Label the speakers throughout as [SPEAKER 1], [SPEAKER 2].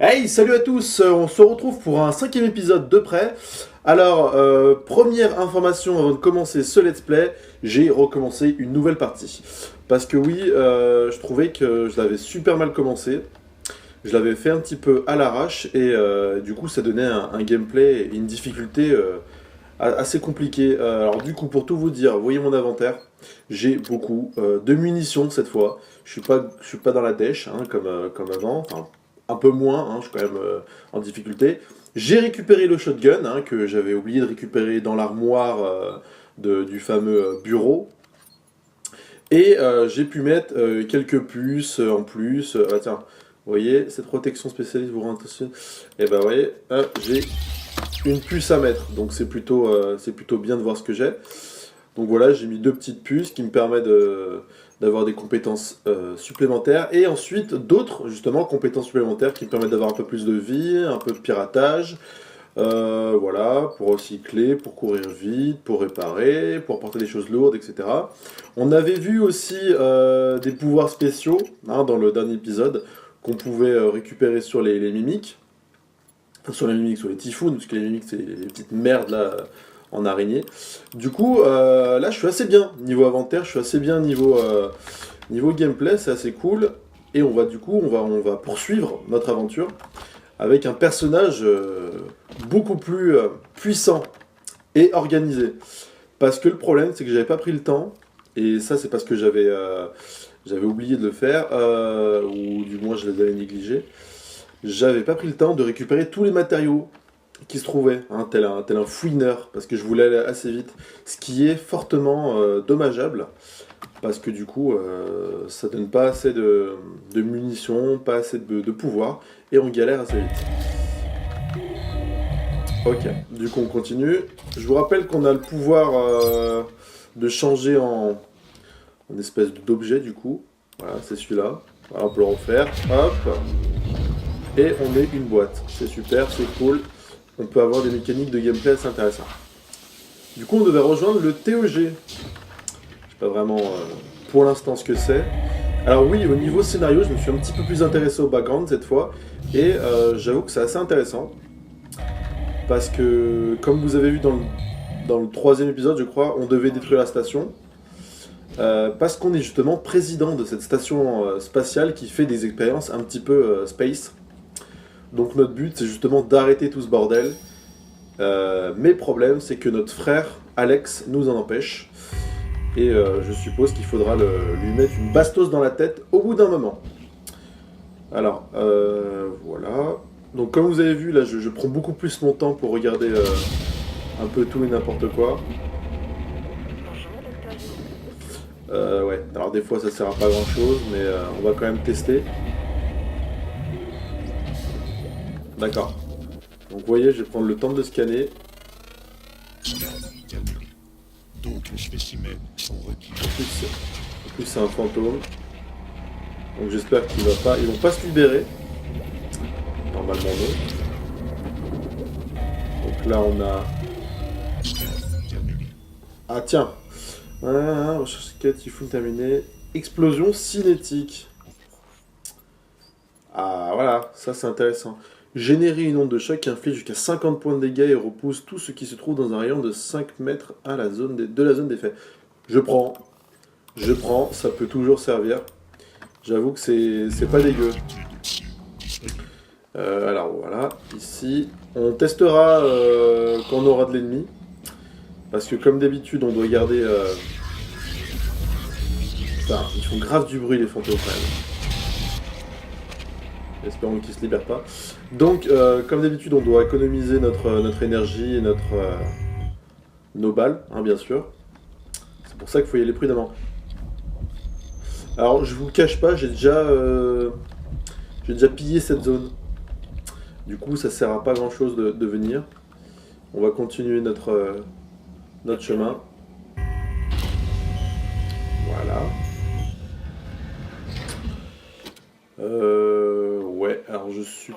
[SPEAKER 1] Hey, salut à tous, on se retrouve pour un cinquième épisode de Prêt. Alors, première information avant de commencer ce let's play, j'ai recommencé une nouvelle partie. Parce que oui, je trouvais que je l'avais super mal commencé. Je l'avais fait un petit peu à l'arrache et du coup ça donnait un gameplay et une difficulté assez compliquée. Alors du coup, pour tout vous dire, voyez mon inventaire, j'ai beaucoup de munitions cette fois. Je suis pas dans la dèche comme avant, enfin un peu moins, hein, je suis quand même en difficulté. J'ai récupéré le shotgun que j'avais oublié de récupérer dans l'armoire du fameux bureau. Et j'ai pu mettre quelques puces en plus. Ah tiens, vous voyez, cette protection spécialiste vous rend attention. Et ben vous voyez, j'ai une puce à mettre, donc c'est plutôt bien de voir ce que j'ai. Donc voilà, j'ai mis deux petites puces qui me permettent d'avoir des compétences supplémentaires et ensuite d'autres justement compétences supplémentaires qui me permettent d'avoir un peu plus de vie, un peu de piratage, voilà, pour recycler, pour courir vite, pour réparer, pour porter des choses lourdes, etc. On avait vu aussi des pouvoirs spéciaux dans le dernier épisode qu'on pouvait récupérer sur les mimiques. Enfin, sur les mimiques, sur les typhoons, parce que les mimiques c'est les petites merdes là en araignée. Du coup, là je suis assez bien niveau inventaire, je suis assez bien niveau gameplay, c'est assez cool. Et on va poursuivre notre aventure avec un personnage beaucoup plus puissant et organisé. Parce que le problème, c'est que j'avais pas pris le temps, et ça c'est parce que j'avais oublié de le faire, ou du moins je les avais négligés. J'avais pas pris le temps de récupérer tous les matériaux qui se trouvaient, tel un fouineur, parce que je voulais aller assez vite. Ce qui est fortement dommageable, parce que du coup, ça donne pas assez de munitions, pas assez de pouvoir, et on galère assez vite. Ok, du coup on continue. Je vous rappelle qu'on a le pouvoir de changer en espèce d'objet du coup. Voilà, c'est celui-là. Voilà, on peut le refaire. Hop. Et on met une boîte. C'est super, c'est cool. On peut avoir des mécaniques de gameplay assez intéressantes. Du coup on devait rejoindre le TOG. Je sais pas vraiment pour l'instant ce que c'est. Alors oui, au niveau scénario, je me suis un petit peu plus intéressé au background cette fois. Et j'avoue que c'est assez intéressant. Parce que, comme vous avez vu dans le troisième épisode, je crois, on devait détruire la station. Parce qu'on est justement président de cette station spatiale qui fait des expériences un petit peu space. Donc notre but, c'est justement d'arrêter tout ce bordel. Mais le problème, c'est que notre frère, Alex, nous en empêche. Et je suppose qu'il faudra lui mettre une bastos dans la tête au bout d'un moment. Alors, voilà. Donc comme vous avez vu, là, je prends beaucoup plus mon temps pour regarder un peu tout et n'importe quoi. Ouais, alors des fois ça sert à pas grand chose, mais on va quand même tester. D'accord. Donc vous voyez, je vais prendre le temps de le scanner.
[SPEAKER 2] Donc les spécimens sont requis.
[SPEAKER 1] En plus, c'est un fantôme. Donc j'espère ils vont pas se libérer. Normalement non. Donc là on a... Ah tiens. Recherche quête, il faut terminer. Explosion cinétique. Ah voilà, ça c'est intéressant. Générer une onde de choc qui inflige jusqu'à 50 points de dégâts et repousse tout ce qui se trouve dans un rayon de 5 mètres à de la zone d'effet. Je prends, ça peut toujours servir. J'avoue que c'est pas dégueu. Alors voilà, ici, on testera quand on aura de l'ennemi. Parce que comme d'habitude, on doit garder... Enfin, ils font grave du bruit les fantômes quand même. Espérons qu'ils se libèrent pas. Donc, comme d'habitude, on doit économiser notre énergie et nos balles, bien sûr. C'est pour ça qu'il faut y aller prudemment. Alors, je vous le cache pas, j'ai déjà pillé cette zone. Du coup, ça sert à pas grand chose de venir. On va continuer notre chemin. Voilà. Ouais, alors je suis...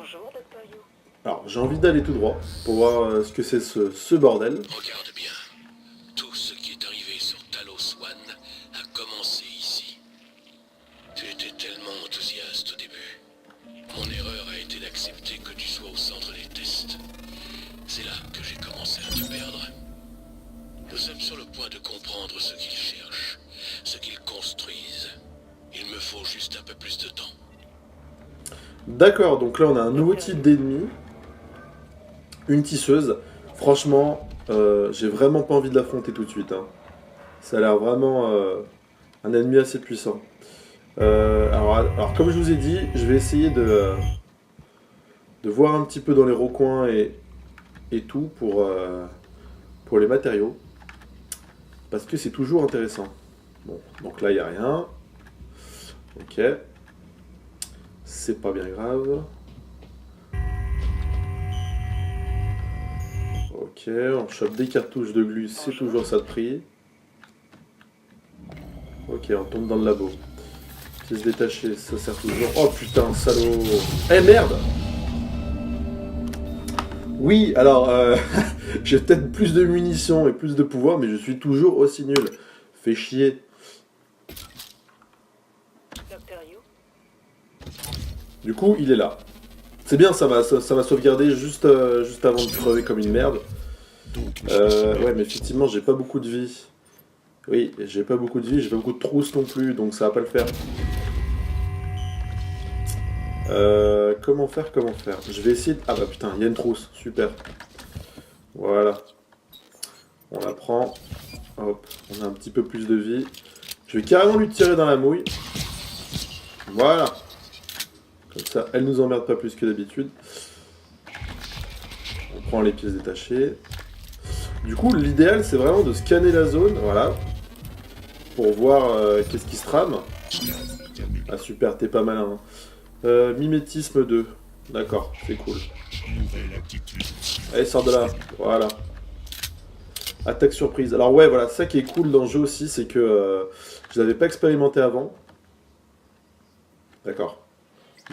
[SPEAKER 1] Alors, j'ai envie d'aller tout droit pour voir ce que c'est ce bordel.
[SPEAKER 2] Regarde bien. Tout ce qui est arrivé sur Talos One a commencé ici. Tu étais tellement enthousiaste au début. Mon erreur a été d'accepter le point de comprendre ce qu'ils cherchent, ce qu'ils construisent. Il me faut juste un peu plus de temps.
[SPEAKER 1] D'accord, donc là on a un nouveau type d'ennemi. Une tisseuse. Franchement, j'ai vraiment pas envie de l'affronter tout de suite. Hein. Ça a l'air vraiment un ennemi assez puissant. Alors, comme je vous ai dit, je vais essayer de voir un petit peu dans les recoins et tout pour les matériaux. Parce que c'est toujours intéressant. Bon, donc là, il n'y a rien. Ok. C'est pas bien grave. Ok, on chope des cartouches de glu, c'est toujours ça de prix. Ok, on tombe dans le labo. Pièces détachées, ça sert toujours. Oh putain, salaud. Eh merde. Oui, alors, j'ai peut-être plus de munitions et plus de pouvoir, mais je suis toujours aussi nul. Fait chier. Du coup, il est là. C'est bien, ça m'a sauvegardé juste avant de crever comme une merde. Ouais, mais effectivement, j'ai pas beaucoup de vie. Oui, j'ai pas beaucoup de vie, j'ai pas beaucoup de trousses non plus, donc ça va pas le faire. Comment faire? Je vais essayer de... Ah bah putain, il y a une trousse, super. Voilà. On la prend. Hop, on a un petit peu plus de vie. Je vais carrément lui tirer dans la mouille. Voilà. Comme ça, elle nous emmerde pas plus que d'habitude. On prend les pièces détachées. Du coup, l'idéal, c'est vraiment de scanner la zone, voilà. Pour voir qu'est-ce qui se trame. Ah super, t'es pas malin. Hein. Mimétisme 2. D'accord, c'est cool. Allez, sors de là. Voilà. Attaque surprise. Alors ouais, voilà, ça qui est cool dans le jeu aussi, c'est que je l'avais pas expérimenté avant. D'accord.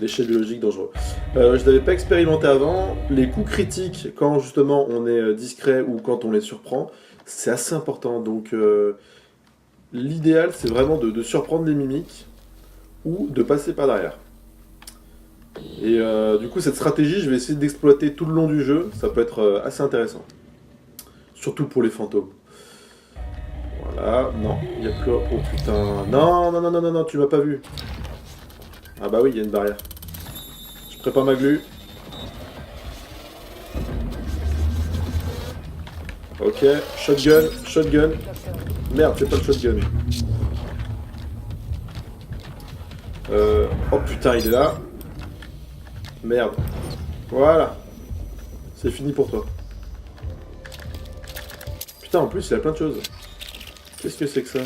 [SPEAKER 1] Déchets biologiques dangereux. Je l'avais pas expérimenté avant. Les coups critiques, quand justement on est discret ou quand on les surprend, c'est assez important. Donc l'idéal, c'est vraiment de surprendre les mimiques ou de passer par derrière. Et du coup, cette stratégie, je vais essayer d'exploiter tout le long du jeu. Ça peut être assez intéressant. Surtout pour les fantômes. Voilà. Non, il n'y a plus... Oh putain. Non, non, non, non, non, non, tu m'as pas vu. Ah bah oui, il y a une barrière. Je prépare ma glu. Ok, shotgun, shotgun. Merde, c'est pas le shotgun. Oh putain, il est là. Merde. Voilà. C'est fini pour toi. Putain, en plus, il y a plein de choses. Qu'est-ce que c'est que ça?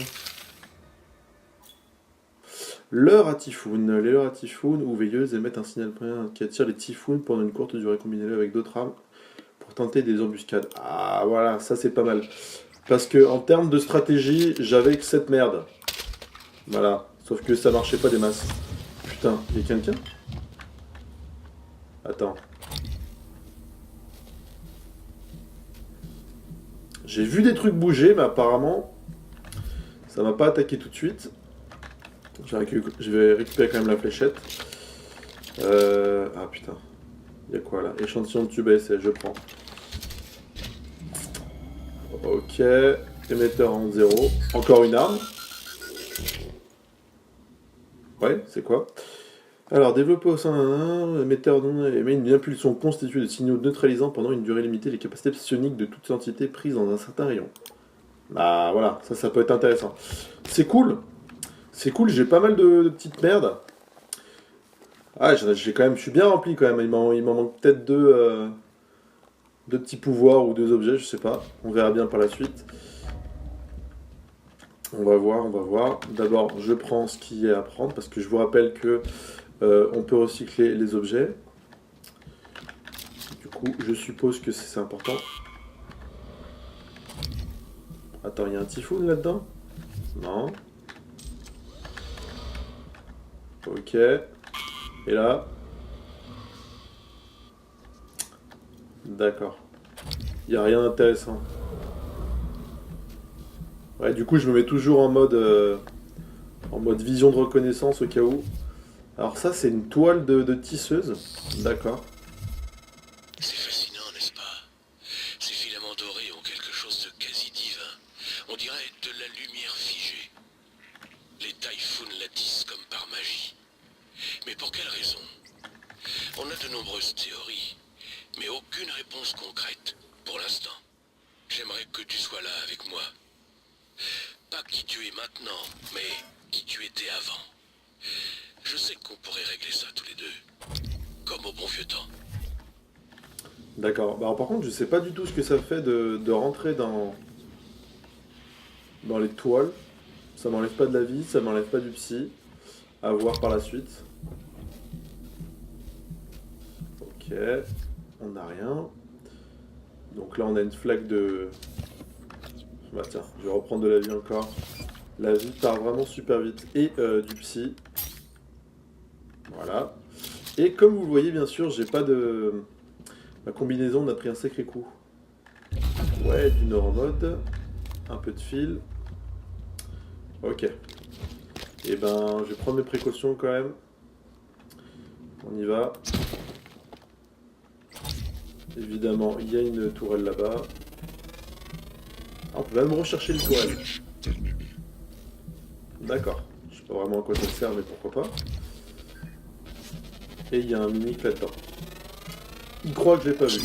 [SPEAKER 1] Leurre à typhoon. Les leurres à typhoon ou veilleuses émettent un signal qui attire les typhoons pendant une courte durée. Combinez-le avec d'autres armes pour tenter des embuscades. Ah, voilà, ça c'est pas mal. Parce que en termes de stratégie, j'avais que cette merde. Voilà. Sauf que ça marchait pas des masses. Putain, il y a quelqu'un? Attends. J'ai vu des trucs bouger, mais apparemment, ça m'a pas attaqué tout de suite. Je vais récupérer quand même la fléchette. Ah putain. Il y a quoi là? Échantillon de tube à essai, je prends. Ok. Émetteur en 0. Encore une arme. Ouais, c'est quoi? Alors, développé au sein d'un émetteur émet une impulsion constituée de signaux neutralisant pendant une durée limitée les capacités psioniques de toute entité prise dans un certain rayon. Bah voilà, ça peut être intéressant. C'est cool. C'est cool, j'ai pas mal de petites merdes. Ah, j'ai quand même, je suis bien rempli quand même. Il m'en manque peut-être deux petits pouvoirs ou deux objets, je sais pas. On verra bien par la suite. On va voir. D'abord, je prends ce qui est à prendre parce que je vous rappelle que on peut recycler les objets. Du coup, je suppose que c'est important. Attends, il y a un typhoon là-dedans? Non. Ok. Et là? D'accord. Il n'y a rien d'intéressant. Ouais, du coup, je me mets toujours en mode vision de reconnaissance au cas où. Alors ça, c'est une toile de tisseuse. D'accord.
[SPEAKER 2] C'est fascinant, n'est-ce pas? Ces filaments dorés ont quelque chose de quasi divin. On dirait de la lumière figée. Les Typhoons la tissent comme par magie. Mais pour quelle raison? On a de nombreuses théories, mais aucune réponse concrète, pour l'instant. J'aimerais que tu sois là avec moi. Pas qui tu es maintenant, mais qui tu étais avant. Je sais qu'on pourrait régler ça tous les deux, comme au bon vieux temps.
[SPEAKER 1] D'accord. Bah, alors, par contre, je sais pas du tout ce que ça fait de rentrer dans les toiles. Ça m'enlève pas de la vie, ça m'enlève pas du psy. À voir par la suite. Ok. On n'a rien. Donc là, on a une flaque de... Bah tiens, je vais reprendre de la vie encore. La vie part vraiment super vite. Et du psy. Voilà. Et comme vous le voyez, bien sûr, j'ai pas de... Ma combinaison a pris un sacré coup. Ouais, du neuromode. Un peu de fil. Ok. Et ben, je vais prendre mes précautions quand même. On y va. Évidemment, il y a une tourelle là-bas. Ah, on peut même rechercher une tourelle. D'accord. Je sais pas vraiment à quoi ça sert, mais pourquoi pas. Et il y a un mimique là-dedans. Il croit que je l'ai pas vu.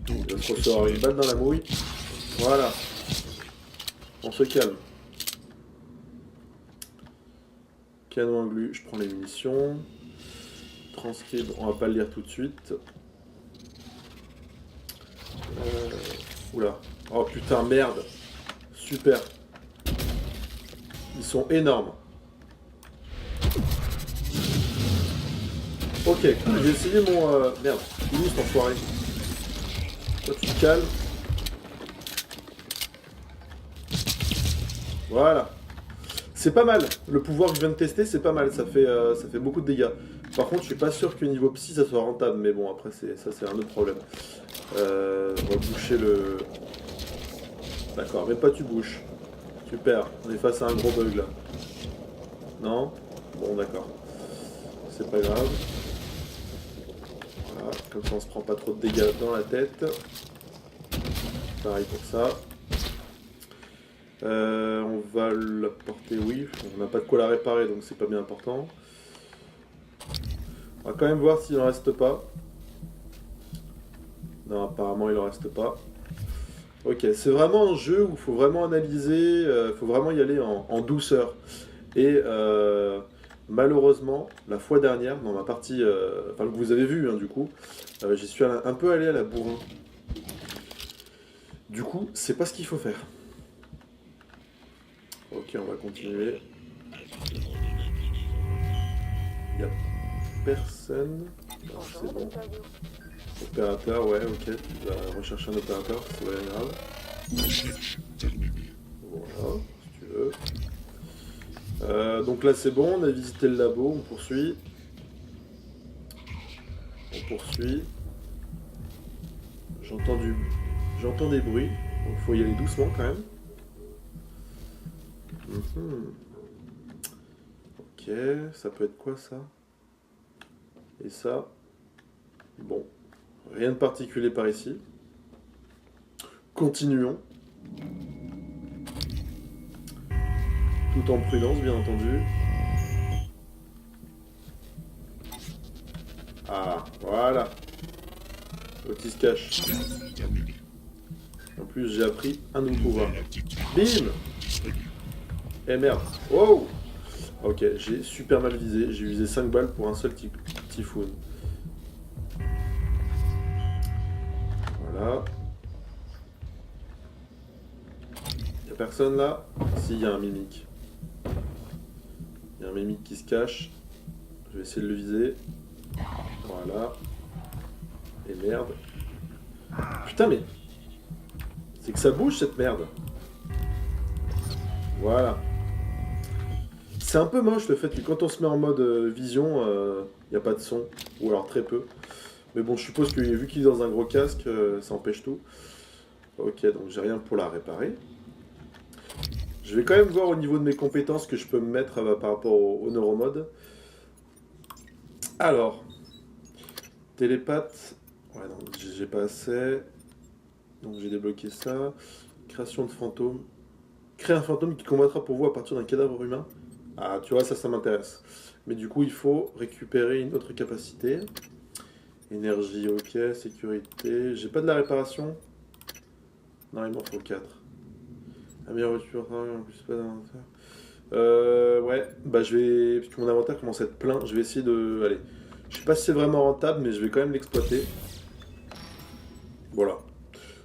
[SPEAKER 1] Il va se recevoir une balle dans la mouille. Voilà. On se calme. Canon à glu, je prends les munitions. Transcribe, on va pas le lire tout de suite. Oula. Oh putain, merde. Super. Ils sont énormes. Ok, cool, j'ai essayé mon... Merde, il est où cet enfoiré? Toi tu te calmes. Voilà. C'est pas mal. Le pouvoir que je viens de tester, c'est pas mal. Ça fait beaucoup de dégâts. Par contre, je suis pas sûr que niveau psy, ça soit rentable. Mais bon, après, ça c'est un autre problème. On va boucher le... D'accord, mais pas tu bouches. Super, on est face à un gros bug là. Non? Bon, d'accord. C'est pas grave. Voilà, comme ça on se prend pas trop de dégâts dans la tête. Pareil pour ça. On va la porter, oui. On n'a pas de quoi la réparer, donc c'est pas bien important. On va quand même voir s'il en reste pas. Non, apparemment il en reste pas. Ok, c'est vraiment un jeu où il faut vraiment analyser, il faut vraiment y aller en douceur. Et malheureusement, la fois dernière, dans ma partie, enfin que vous avez vu du coup, j'y suis un peu allé à la bourrin. Du coup, c'est pas ce qu'il faut faire. Ok, on va continuer. Il n'y a personne. Ah, c'est bon. Opérateur, ouais, ok. Tu vas rechercher un opérateur, c'est pas grave.
[SPEAKER 2] Recherche terminée.
[SPEAKER 1] Voilà, si tu veux. Donc là c'est bon, on a visité le labo, on poursuit. On poursuit. J'entends des bruits, donc faut y aller doucement quand même. Ok, ça peut être quoi ça? Et ça? Bon, rien de particulier par ici. Continuons. Tout en prudence, bien entendu. Ah, voilà. L'autre il se cache. En plus, j'ai appris un nouveau pouvoir. Bim! Eh merde. Wow! Ok, j'ai super mal visé. J'ai visé 5 balles pour un seul typhoon. Voilà. Y'a personne là? Si, y a un mimique. Y a un mimique qui se cache. Je vais essayer de le viser. Voilà. Et merde. Putain, mais... C'est que ça bouge cette merde. Voilà. C'est un peu moche le fait que quand on se met en mode vision, y a pas de son. Ou alors très peu. Mais bon, je suppose que vu qu'il est dans un gros casque, ça empêche tout. Ok, donc j'ai rien pour la réparer. Je vais quand même voir au niveau de mes compétences que je peux me mettre par rapport au neuromode. Alors, télépathe. Ouais, non, j'ai pas assez. Donc j'ai débloqué ça. Création de fantôme. Créer un fantôme qui combattra pour vous à partir d'un cadavre humain. Ah, tu vois, ça m'intéresse. Mais du coup, il faut récupérer une autre capacité. Énergie, ok. Sécurité. J'ai pas de la réparation. Non, il m'en faut 4. Amélioration, en plus pas d'inventaire. Ouais, bah je vais. Puisque mon inventaire commence à être plein, je vais essayer de. Allez. Je sais pas si c'est vraiment rentable, mais je vais quand même l'exploiter. Voilà.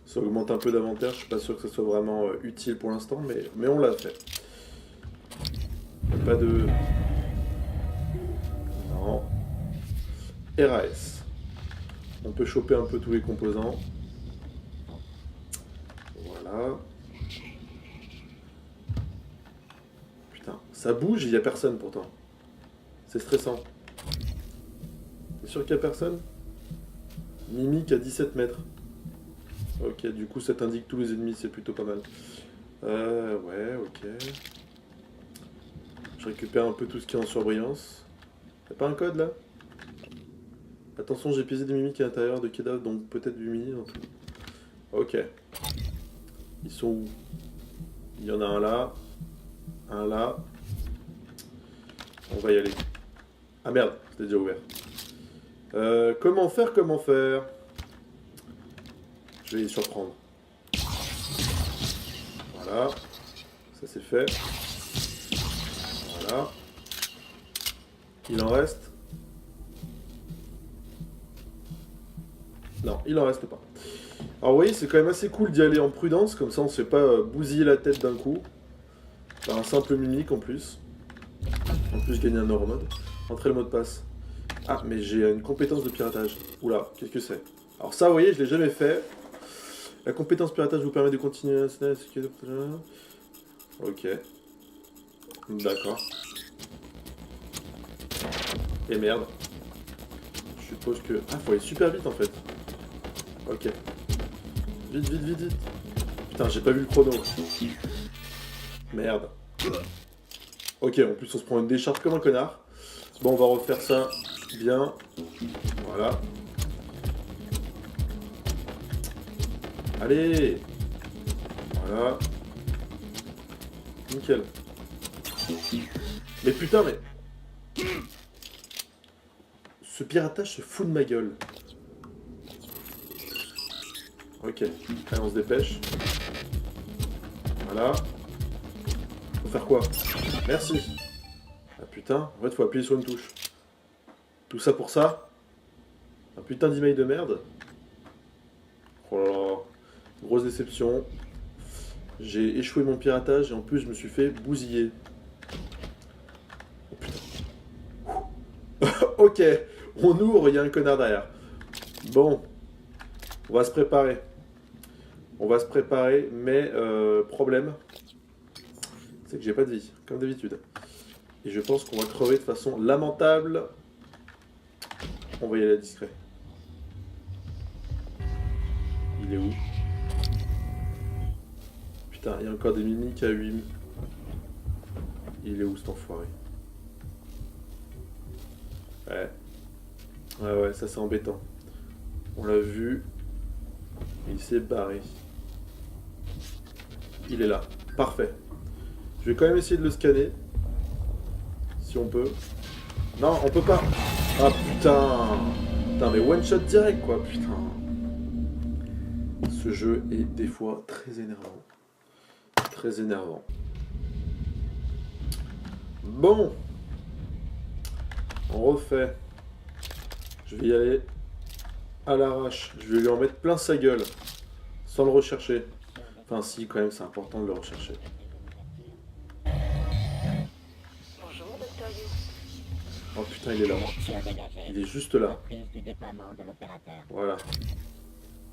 [SPEAKER 1] Ça augmente un peu d'inventaire, je suis pas sûr que ça soit vraiment utile pour l'instant, mais on l'a fait. Pas de. Non. RAS. On peut choper un peu tous les composants. Voilà. Putain, ça bouge, il y a personne pourtant. C'est stressant. T'es sûr qu'il y a personne? Mimique à 17 mètres. Ok, du coup ça t'indique tous les ennemis, c'est plutôt pas mal. Ouais, ok. Je récupère un peu tout ce qui est en surbrillance. Y'a pas un code là? Attention, j'ai pisé des mimiques à l'intérieur de cadavres, donc peut-être 8 mini en tout. Ok. Ils sont où? Il y en a un là. Un là. On va y aller. Ah merde, c'était déjà ouvert. Comment faire? Je vais les surprendre. Voilà. Ça c'est fait. Voilà. Il en reste? Non, il en reste pas. Alors vous voyez, c'est quand même assez cool d'y aller en prudence, comme ça on se fait pas bousiller la tête d'un coup. Par un simple mimique en plus. En plus je gagne un euro mode. Entrez le mot de passe. Ah, mais j'ai une compétence de piratage. Oula, qu'est-ce que c'est? Alors ça, vous voyez, je l'ai jamais fait. La compétence piratage vous permet de continuer à... Ok. D'accord. Et merde. Je suppose que... Ah, faut aller super vite en fait. Ok. Vite, vite, vite, vite. Putain, j'ai pas vu le chrono. Merde. Ok, en plus on se prend une décharge comme un connard. Bon, on va refaire ça bien. Voilà. Allez. Voilà. Nickel. Mais putain, mais... Ce piratage se fout de ma gueule. Ok. Allez, on se dépêche. Voilà. Faut faire quoi? Merci. Ah putain, en fait faut appuyer sur une touche. Tout ça pour ça? Un putain d'email de merde. Oh là là. Grosse déception. J'ai échoué mon piratage et en plus je me suis fait bousiller. Oh putain. Ok, on ouvre, il y a un connard derrière. Bon, on va se préparer. On va se préparer, mais problème, c'est que j'ai pas de vie, comme d'habitude. Et je pense qu'on va crever de façon lamentable. On va y aller discret. Il est où? Putain, il y a encore des mimiques à 8. Il est où cet enfoiré? Ouais. Ouais, ça c'est embêtant. On l'a vu. Il s'est barré. Il est là. Parfait. Je vais quand même essayer de le scanner. Si on peut. Non, on peut pas. Ah putain. Putain, mais one shot direct quoi, putain. Ce jeu est des fois très énervant. Très énervant. Bon. On refait. Je vais y aller à l'arrache. Je vais lui en mettre plein sa gueule. Sans le rechercher. Enfin si, quand même, c'est important de le rechercher.
[SPEAKER 3] Bonjour, Dr. You.
[SPEAKER 1] Oh putain, il est là. Il est juste là. Voilà.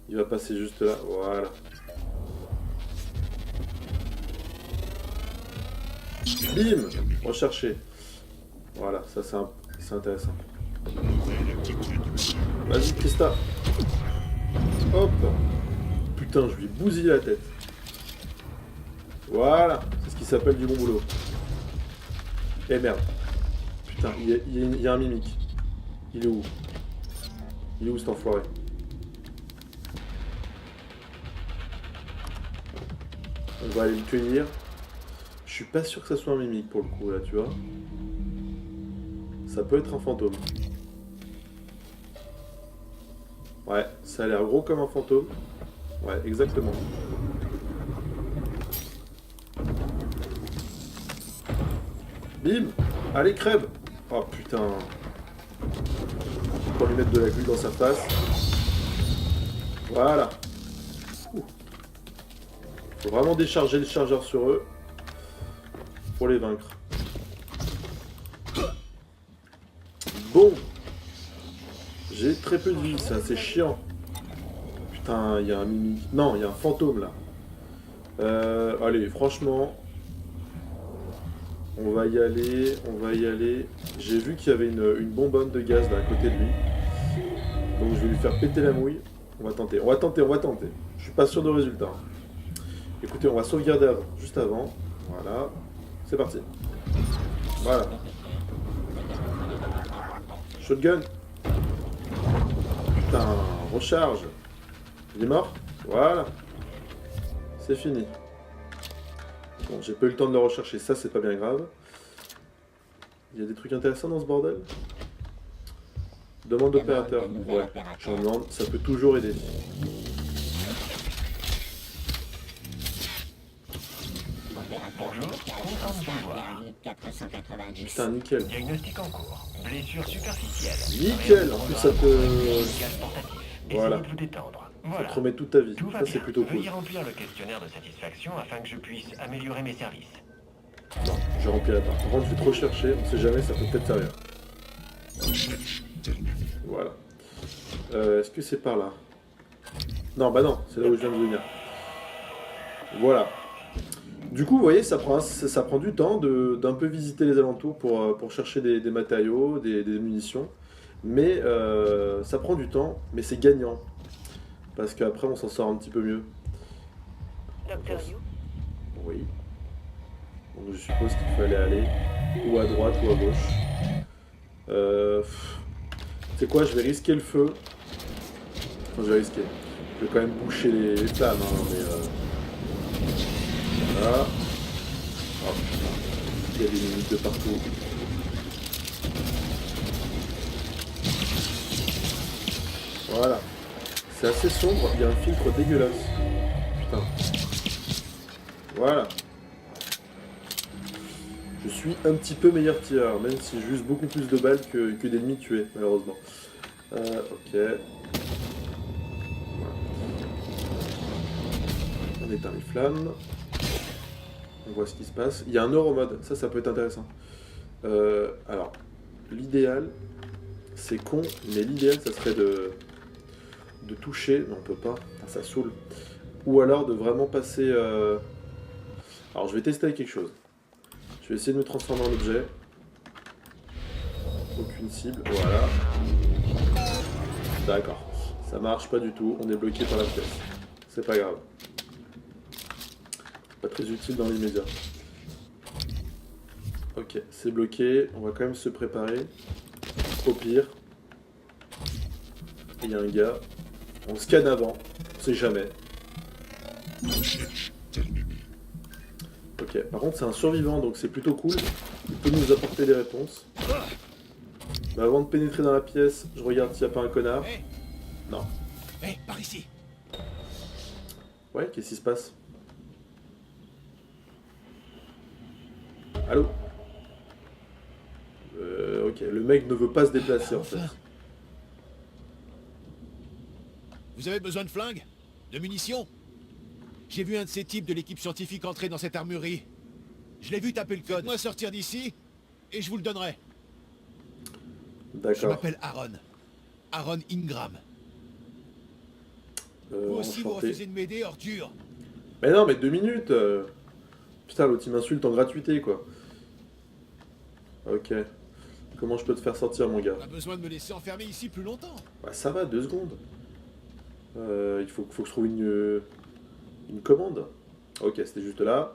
[SPEAKER 1] Il va passer juste là. Voilà. Bim! Rechercher. Voilà, ça c'est intéressant. Vas-y, Christa. Hop. Putain, je lui bousille la tête. Voilà. C'est ce qui s'appelle du bon boulot. Eh merde. Putain, il y a un mimique. Il est où? Il est où cet enfoiré? On va aller le cueillir. Je suis pas sûr que ça soit un mimique pour le coup là, tu vois. Ça peut être un fantôme. Ouais, ça a l'air gros comme un fantôme. Ouais, exactement. Bim! Allez, crève! Oh putain. Pour lui mettre de la glu dans sa face. Voilà. Ouh. Faut vraiment décharger le chargeur sur eux pour les vaincre. Bon. J'ai très peu de vie, c'est assez chiant. Putain, il y a un mimique. Non, il y a un fantôme là. Allez, franchement. On va y aller, on va y aller. J'ai vu qu'il y avait une bonbonne de gaz là à côté de lui. Donc je vais lui faire péter la mouille. On va tenter, on va tenter, on va tenter. Je suis pas sûr de résultat. Écoutez, on va sauvegarder avant, juste avant. Voilà. C'est parti. Voilà. Shotgun. Putain, recharge. Il est mort? Voilà. C'est fini. Bon, j'ai pas eu le temps de le rechercher, ça c'est pas bien grave. Il y a des trucs intéressants dans ce bordel? Demande d'opérateur. Ouais, j'en demande, ça peut toujours aider.
[SPEAKER 4] Bonjour, content de vous voir.
[SPEAKER 1] Putain, nickel.
[SPEAKER 4] Diagnostic en cours. Blessure superficielle.
[SPEAKER 1] Nickel, en plus ça te...
[SPEAKER 4] Gaz portatif.
[SPEAKER 1] Voilà.
[SPEAKER 4] Essayez de vous détendre.
[SPEAKER 1] Ça
[SPEAKER 4] Voilà.
[SPEAKER 1] te remet toute ta vie.
[SPEAKER 4] Tout va
[SPEAKER 1] Ça c'est
[SPEAKER 4] bien.
[SPEAKER 1] plutôt cool.
[SPEAKER 4] Veuillez remplir le questionnaire de satisfaction afin que je puisse améliorer mes services.
[SPEAKER 1] Non, je remplis la part. Par contre, je vais trop chercher, on sait jamais, ça peut peut-être servir. Voilà. Est-ce que c'est par là? Non, bah non, c'est là où je viens de venir. Voilà. Du coup, vous voyez, ça prend du temps d'un peu visiter les alentours pour chercher des matériaux, des munitions. Mais ça prend du temps, mais c'est gagnant. Parce qu'après, on s'en sort un petit peu mieux.
[SPEAKER 3] Docteur You,
[SPEAKER 1] Oui. Donc je suppose qu'il fallait aller ou à droite ou à gauche. Tu sais quoi, je vais risquer le feu. Enfin, je vais risquer. Je vais quand même boucher les flammes, hein, mais voilà. Oh, il y a des limites de partout. Voilà. C'est assez sombre, il y a un filtre dégueulasse. Putain. Voilà. Je suis un petit peu meilleur tireur, même si j'use beaucoup plus de balles que d'ennemis tués, malheureusement. Ok. Voilà. On éteint les flammes. On voit ce qui se passe. Il y a un neuromode, ça peut être intéressant. Alors, l'idéal, c'est con, mais l'idéal, ça serait de toucher. Non, on peut pas, enfin, ça saoule. Ou alors de vraiment passer... Alors, je vais tester avec quelque chose. Je vais essayer de me transformer en objet. Aucune cible, voilà. D'accord. Ça marche pas du tout, on est bloqué par la pièce. C'est pas grave. Pas très utile dans l'immédiat. Ok, c'est bloqué. On va quand même se préparer. Au pire. Il y a un gars. On scanne avant. On sait jamais. Ok, par contre c'est un survivant donc c'est plutôt cool. Il peut nous apporter des réponses. Mais avant de pénétrer dans la pièce, je regarde s'il n'y a pas un connard.
[SPEAKER 5] Hey.
[SPEAKER 1] Non.
[SPEAKER 5] Hé, par ici.
[SPEAKER 1] Ouais, qu'est-ce qui se passe? Allô? Ok, le mec ne veut pas se déplacer en fait.
[SPEAKER 5] Vous avez besoin de flingues? De munitions? J'ai vu un de ces types de l'équipe scientifique entrer dans cette armurerie. Je l'ai vu taper le code. Faites-moi sortir d'ici, et je vous le donnerai. Je
[SPEAKER 1] D'accord.
[SPEAKER 5] m'appelle Aaron. Aaron Ingram. Vous aussi, vous
[SPEAKER 1] Enchanté.
[SPEAKER 5] refusez de m'aider, ordure.
[SPEAKER 1] Mais non, mais 2 minutes Putain, l'autre il m'insulte en gratuité quoi. Ok. Comment je peux te faire sortir mon gars?
[SPEAKER 5] Pas besoin de me laisser enfermer ici plus longtemps.
[SPEAKER 1] Bah ça va, 2 secondes. Il faut que je trouve une commande. Ok, c'était juste là.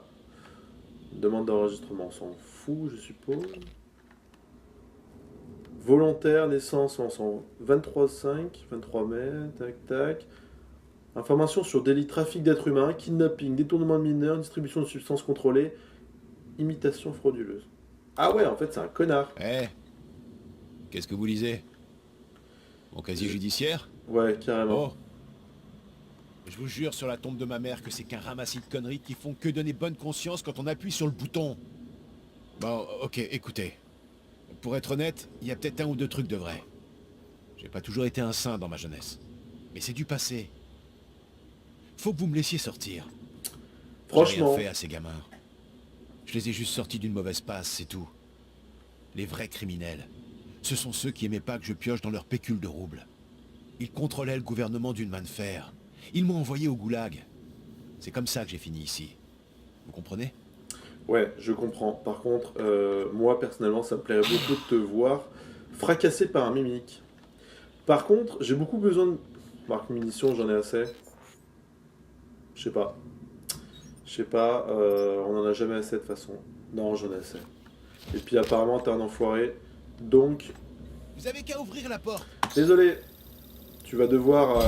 [SPEAKER 1] Demande d'enregistrement, on s'en fout, je suppose. Volontaire, naissance, on s'en 23,5, 23 mai, tac tac. Informations sur délit trafic d'êtres humains, kidnapping, détournement de mineurs, distribution de substances contrôlées, imitation frauduleuse. Ah ouais, en fait, c'est un connard.
[SPEAKER 5] Eh, qu'est-ce que vous lisez? Mon casier judiciaire?
[SPEAKER 1] Ouais, carrément.
[SPEAKER 5] Oh. Je vous jure sur la tombe de ma mère que c'est qu'un ramassis de conneries qui font que donner bonne conscience quand on appuie sur le bouton. Bon, ok, écoutez. Pour être honnête, il y a peut-être un ou deux trucs de vrai. J'ai pas toujours été un saint dans ma jeunesse. Mais c'est du passé. Faut que vous me laissiez sortir.
[SPEAKER 1] Franchement.
[SPEAKER 5] J'ai rien fait à ces gamins. Je les ai juste sortis d'une mauvaise passe, c'est tout. Les vrais criminels, ce sont ceux qui aimaient pas que je pioche dans leur pécule de roubles. Ils contrôlaient le gouvernement d'une main de fer. Ils m'ont envoyé au goulag. C'est comme ça que j'ai fini ici. Vous comprenez?
[SPEAKER 1] Ouais, je comprends. Par contre, moi, personnellement, ça me plairait beaucoup de te voir fracassé par un mimique. Par contre, j'ai beaucoup besoin de... Marque munitions, j'en ai assez. Je sais pas. On en a jamais assez de toute façon. Non, j'en ai assez. Et puis apparemment, t'es un enfoiré. Donc,
[SPEAKER 5] Vous avez qu'à ouvrir la porte.
[SPEAKER 1] désolé. Tu vas devoir...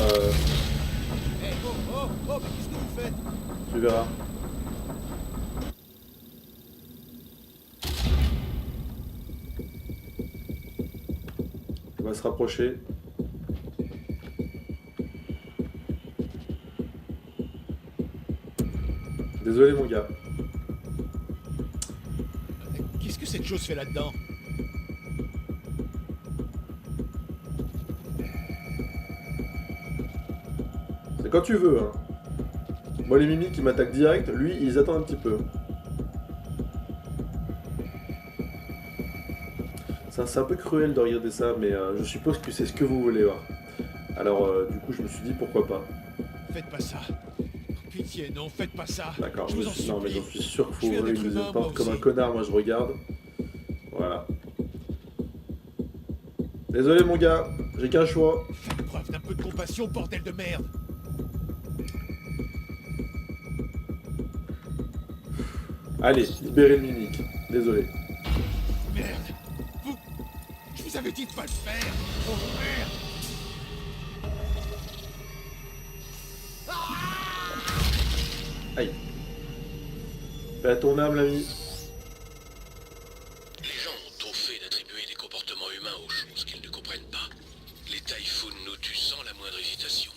[SPEAKER 5] Eh, oh, mais qu'est-ce que vous faites?
[SPEAKER 1] tu verras. On va se rapprocher. Désolé mon gars.
[SPEAKER 5] Qu'est-ce que cette chose fait là-dedans?
[SPEAKER 1] C'est quand tu veux, hein. Moi les mimiques qui m'attaquent direct, lui ils attendent un petit peu. C'est un peu cruel de regarder ça, mais je suppose que c'est ce que vous voulez voir. Alors du coup je me suis dit pourquoi pas.
[SPEAKER 5] Faites pas ça. Pitié, non, faites pas ça.
[SPEAKER 1] D'accord,
[SPEAKER 5] Je vous en
[SPEAKER 1] non mais
[SPEAKER 5] supplie.
[SPEAKER 1] j'en suis sûr qu'il faut
[SPEAKER 5] Je viens
[SPEAKER 1] ouvrir une
[SPEAKER 5] d'être
[SPEAKER 1] deuxième
[SPEAKER 5] humain,
[SPEAKER 1] porte
[SPEAKER 5] moi
[SPEAKER 1] comme un
[SPEAKER 5] aussi.
[SPEAKER 1] connard, moi je regarde. Voilà. Désolé mon gars, j'ai qu'un choix.
[SPEAKER 5] Faites preuve d'un peu de compassion, bordel de merde.
[SPEAKER 1] Allez, libérez le mimique. Désolé.
[SPEAKER 5] Merde. Je vous avais dit de pas le faire. Oh merde.
[SPEAKER 1] Aïe. Paix à ton âme l'ami.
[SPEAKER 2] Les gens ont tôt fait d'attribuer des comportements humains aux choses qu'ils ne comprennent pas. Les Typhoons nous tuent sans la moindre hésitation.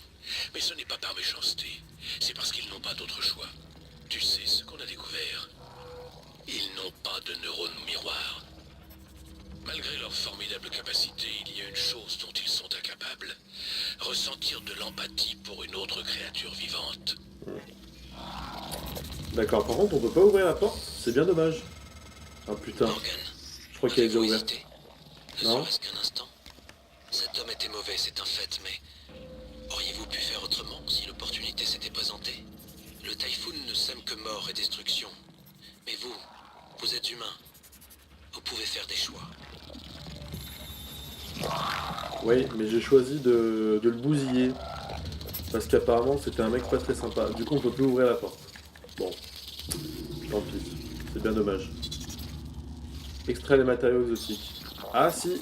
[SPEAKER 2] Mais ce n'est pas par méchanceté, c'est parce qu'ils n'ont pas d'autre choix. Tu sais ce qu'on a découvert? Ils n'ont pas de neurones miroirs. Malgré leur formidable capacité, il y a une chose dont ils sont incapables. Ressentir de l'empathie pour une autre créature vivante.
[SPEAKER 1] D'accord, par contre on peut pas ouvrir la porte, c'est bien dommage. Ah putain,
[SPEAKER 2] Morgan,
[SPEAKER 1] je crois qu'elle est déjà
[SPEAKER 2] avez-vous
[SPEAKER 1] ouverte.
[SPEAKER 2] hésité? Ne
[SPEAKER 1] Non.
[SPEAKER 2] serait-ce qu'un instant. Cet homme était mauvais, c'est un fait, mais... auriez-vous pu faire autrement si l'opportunité s'était présentée? Le Typhoon ne sème que mort et destruction. Mais vous êtes humain. Vous pouvez faire des choix.
[SPEAKER 1] Oui, mais j'ai choisi de le bousiller. Parce qu'apparemment c'était un mec pas très sympa. Du coup on peut plus ouvrir la porte. Bon, tant pis, c'est bien dommage. Extrait les matériaux exotiques. Ah si.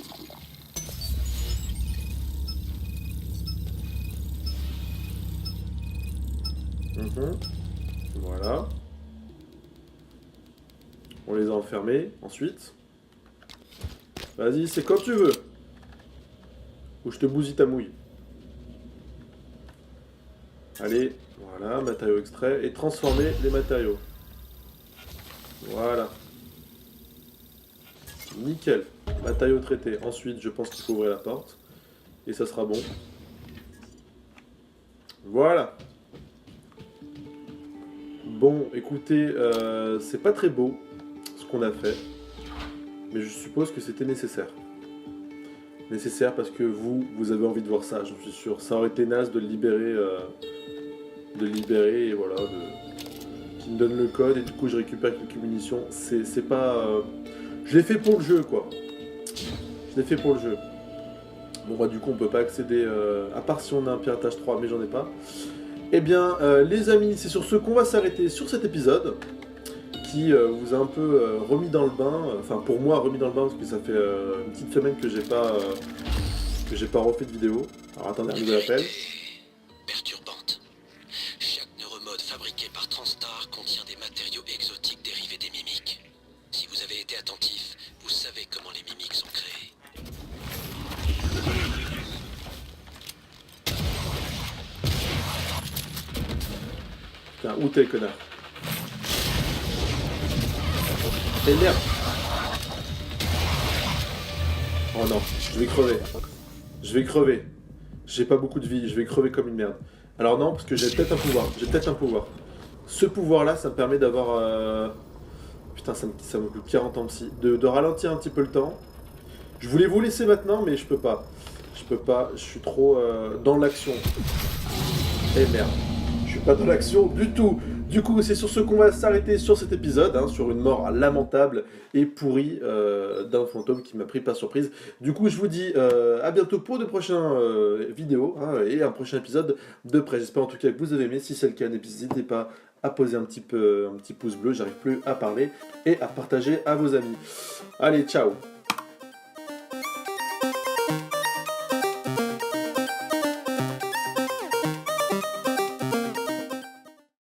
[SPEAKER 1] Voilà. On les a enfermés, ensuite. Vas-y, c'est comme tu veux. Ou je te bousille ta mouille. Allez, voilà, matériaux extraits. Et transformer les matériaux. Voilà. Nickel. Matériaux traités. Ensuite, je pense qu'il faut ouvrir la porte. Et ça sera bon. Voilà. Bon, écoutez, c'est pas très beau ce qu'on a fait. Mais je suppose que c'était nécessaire. Nécessaire parce que vous avez envie de voir ça, j'en suis sûr. Ça aurait été naze de le libérer, et voilà, qui me donne le code et du coup je récupère quelques munitions. C'est pas... Je l'ai fait pour le jeu, quoi. Je l'ai fait pour le jeu. Bon bah du coup on peut pas accéder, à part si on a un piratage 3, mais j'en ai pas. Eh bien, les amis, c'est sur ce qu'on va s'arrêter sur cet épisode. Qui vous a un peu remis dans le bain, enfin pour moi remis dans le bain parce que ça fait une petite semaine que j'ai pas refait de vidéo. Alors attendez, un nouvel appel.
[SPEAKER 2] Perturbante.
[SPEAKER 1] Où t'es le connard? Et merde! Oh non, je vais crever. Je vais crever. J'ai pas beaucoup de vie, je vais crever comme une merde. Alors non, parce que j'ai peut-être un pouvoir. J'ai peut-être un pouvoir. Ce pouvoir-là, ça me permet d'avoir... Putain, ça me coûte 40 ans psy. De ralentir un petit peu le temps. Je voulais vous laisser maintenant, mais je peux pas. Je peux pas, je suis trop dans l'action. Eh merde, je suis pas dans l'action du tout. Du coup, c'est sur ce qu'on va s'arrêter sur cet épisode, hein, sur une mort lamentable et pourrie d'un fantôme qui m'a pris par surprise. Du coup, je vous dis à bientôt pour de prochaines vidéos hein, et un prochain épisode de près. J'espère en tout cas que vous avez aimé. Si c'est le cas, n'hésitez pas à poser un petit pouce bleu, j'arrive plus à parler, et à partager à vos amis. Allez, ciao!